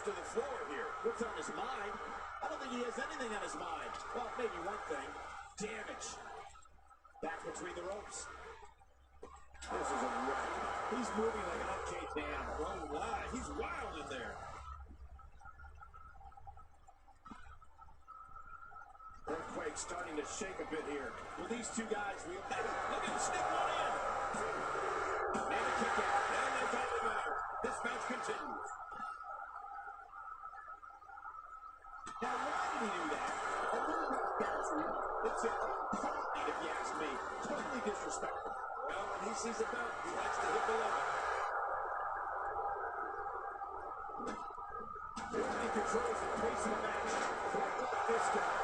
drops to the floor here. What's on his mind? I don't think he has anything on his mind. Well, maybe one thing. Damage. Back between the ropes. This is a wreck. He's moving like an uncaged animal. Oh, my. He's wild in there. Earthquake starting to shake a bit here. Well, these two guys, hey, look at him sneak one in. And a kick out. And they got him out. This match continues. Now, why did he do that? A little bit embarrassing. It's a point, if you ask me. Totally disrespectful. Well, when he sees a belt, he likes to hit below it. He controls the pace of the match. Look at this guy.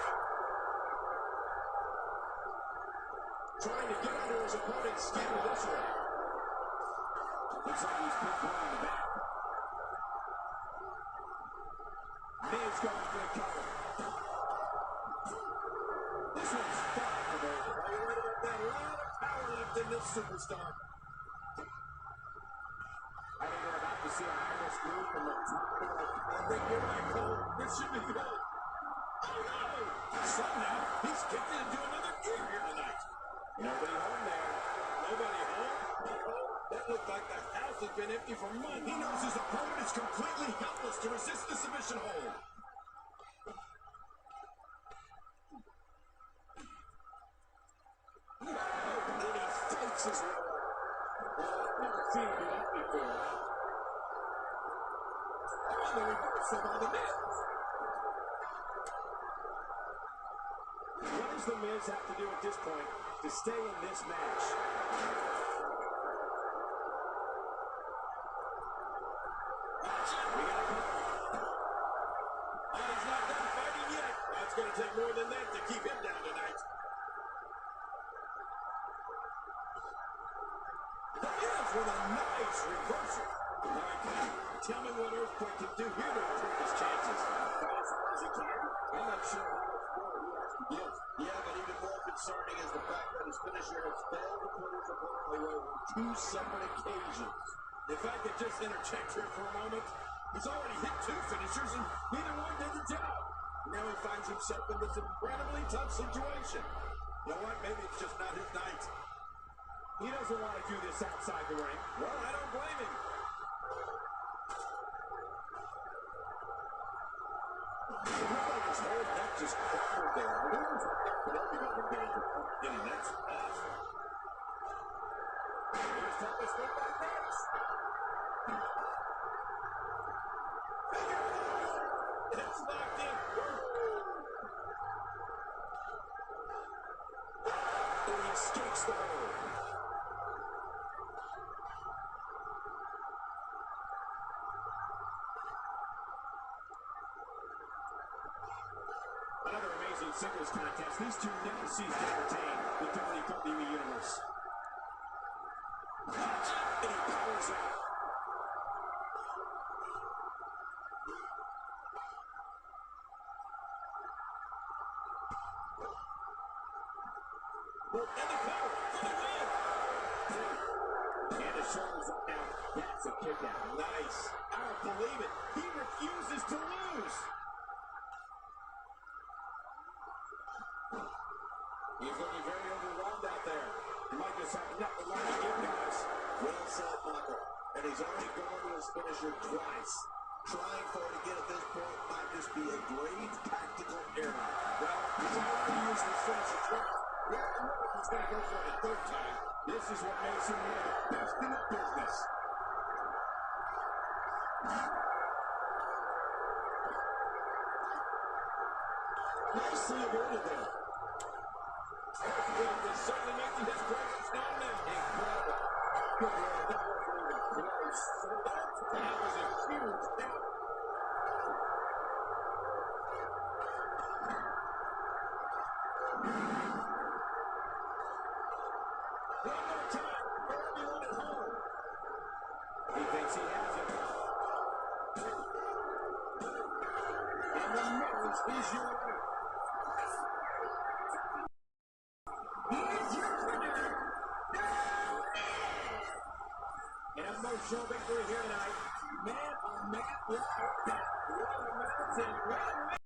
Trying to get under his opponent's skin this way. Looks like he's pinpointing the back. Miz going for the cover. This one's far from over. Are you right about that? A lot of power left in this superstar. I think we're about to see a high-risk move from the top. I think you're right, Cole. This should be good. Oh, no! Somehow, he's kicked it into another gear here tonight. Nobody home there. Nobody home? Oh, that looked like the house has been empty for months. He knows his opponent is completely helpless to resist the submission hold. And he fights his way up. Well, I've never seen him do that before. Oh, the reversal by the Miz. What does the Miz have to do at this point to stay in this match? We got a couple. Oh, he's not done fighting yet. Oh, it's going to take more than that to keep him down tonight. The Miz with a nice reversal. All right, Ken, tell me what Earthquake can do here to improve his chances. As he can. I'm not sure how much more he has to give. Yeah, but even more concerning is the fact that his finisher has failed to put his opponent away on two separate occasions. If I could just interject here for a moment, he's already hit two finishers and neither one did the job. Now he finds himself in this incredibly tough situation. You know what? Maybe it's just not his night. He doesn't want to do this outside the ring. Well, I don't blame him. It looked like his whole neck just crumbled there. I wonder if everybody in danger. And that's awful. Here's Thomas with by Rex. It's locked in. And he escapes the hold. Another amazing singles contest. These two never cease to entertain the WWE Universe. And he powers out. And the cover for the win. And the shoulders up now. That's a kick out. Nice. I don't believe it. He refuses to lose. He's looking very overwhelmed out there. He might just have nothing left to give, guys. Well said, Michael. And he's already gone to his finisher twice. Trying for it again at this point might just be a grave tactical error. Well, he's already used his finisher twice. Well, I don't know if he's going to go for it a third time. This is what makes him one of the best in the business. Nicely avoided there. Earthquake is certainly making his presence known now. Incredible. Good work. That wasn't even close. That was a huge count. One more time for everyone at home. He thinks he has it. And the Miz is your winner. Emotional victory here tonight. Man, a man, what a mountain. What a